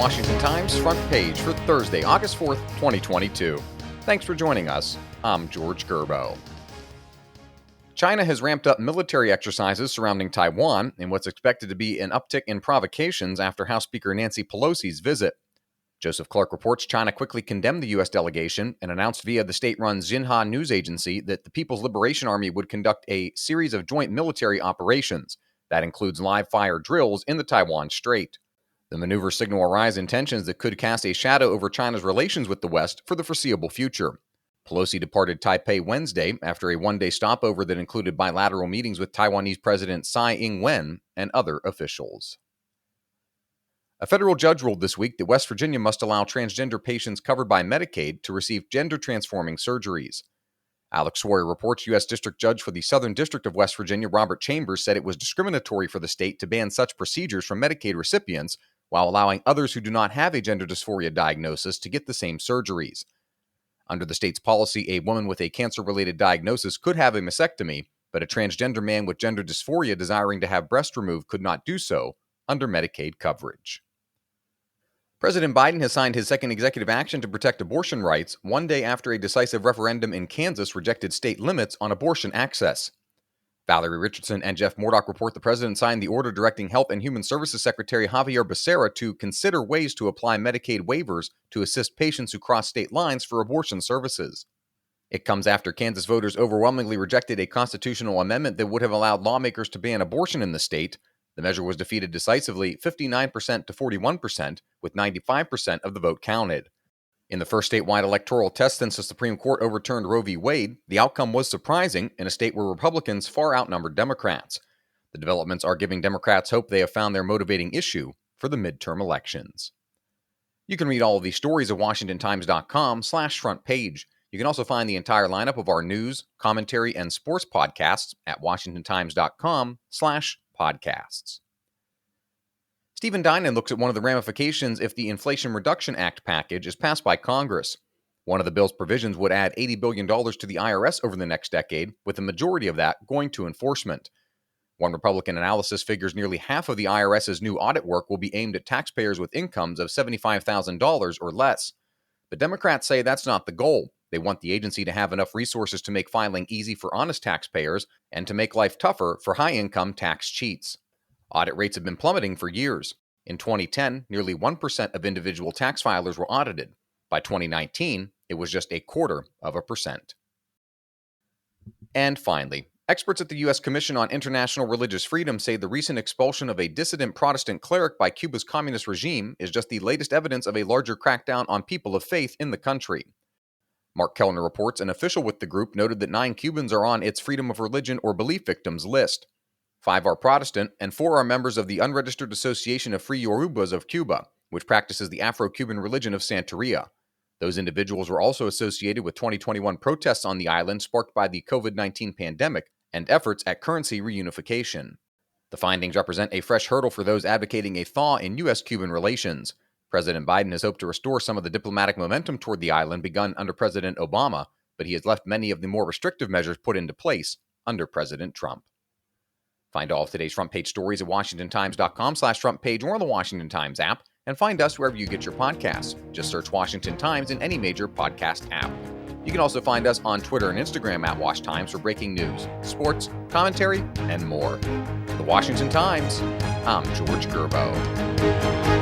Washington Times front page for Thursday, August 4th, 2022. Thanks for joining us. I'm George Gerbo. China has ramped up military exercises surrounding Taiwan in what's expected to be an uptick in provocations after House Speaker Nancy Pelosi's visit. Joseph Clark reports China quickly condemned the U.S. delegation and announced via the state-run Xinhua news agency that the People's Liberation Army would conduct a series of joint military operations. That includes live-fire drills in the Taiwan Strait. The maneuver signal a rise in tensions that could cast a shadow over China's relations with the West for the foreseeable future. Pelosi departed Taipei Wednesday after a one-day stopover that included bilateral meetings with Taiwanese President Tsai Ing-wen and other officials. A federal judge ruled this week that West Virginia must allow transgender patients covered by Medicaid to receive gender-transforming surgeries. Alex Sawyer reports U.S. District Judge for the Southern District of West Virginia, Robert Chambers, said it was discriminatory for the state to ban such procedures from Medicaid recipients while allowing others who do not have a gender dysphoria diagnosis to get the same surgeries. Under the state's policy, a woman with a cancer-related diagnosis could have a mastectomy, but a transgender man with gender dysphoria desiring to have breast removed could not do so under Medicaid coverage. President Biden has signed his second executive action to protect abortion rights one day after a decisive referendum in Kansas rejected state limits on abortion access. Valerie Richardson and Jeff Murdoch report the president signed the order directing Health and Human Services Secretary Javier Becerra to consider ways to apply Medicaid waivers to assist patients who cross state lines for abortion services. It comes after Kansas voters overwhelmingly rejected a constitutional amendment that would have allowed lawmakers to ban abortion in the state. The measure was defeated decisively, 59% to 41%, with 95% of the vote counted. In the first statewide electoral test since the Supreme Court overturned Roe v. Wade, the outcome was surprising in a state where Republicans far outnumbered Democrats. The developments are giving Democrats hope they have found their motivating issue for the midterm elections. You can read all of these stories at WashingtonTimes.com/front page. You can also find the entire lineup of our news, commentary, and sports podcasts at WashingtonTimes.com/podcasts. Stephen Dinan looks at one of the ramifications if the Inflation Reduction Act package is passed by Congress. One of the bill's provisions would add $80 billion to the IRS over the next decade, with the majority of that going to enforcement. One Republican analysis figures nearly half of the IRS's new audit work will be aimed at taxpayers with incomes of $75,000 or less. But Democrats say that's not the goal. They want the agency to have enough resources to make filing easy for honest taxpayers and to make life tougher for high-income tax cheats. Audit rates have been plummeting for years. In 2010, nearly 1% of individual tax filers were audited. By 2019, it was just 0.25%. And finally, experts at the U.S. Commission on International Religious Freedom say the recent expulsion of a dissident Protestant cleric by Cuba's communist regime is just the latest evidence of a larger crackdown on people of faith in the country. Mark Kellner reports an official with the group noted that 9 Cubans are on its freedom of religion or belief victims list. 5 are Protestant, and 4 are members of the Unregistered Association of Free Yorubas of Cuba, which practices the Afro-Cuban religion of Santeria. Those individuals were also associated with 2021 protests on the island sparked by the COVID-19 pandemic and efforts at currency reunification. The findings represent a fresh hurdle for those advocating a thaw in U.S.-Cuban relations. President Biden has hoped to restore some of the diplomatic momentum toward the island begun under President Obama, but he has left many of the more restrictive measures put into place under President Trump. Find all of today's front page stories at WashingtonTimes.com/front page or on the Washington Times app, and find us wherever you get your podcasts. Just search Washington Times in any major podcast app. You can also find us on Twitter and Instagram at Wash Times for breaking news, sports, commentary, and more. For the Washington Times, I'm George Gerbo.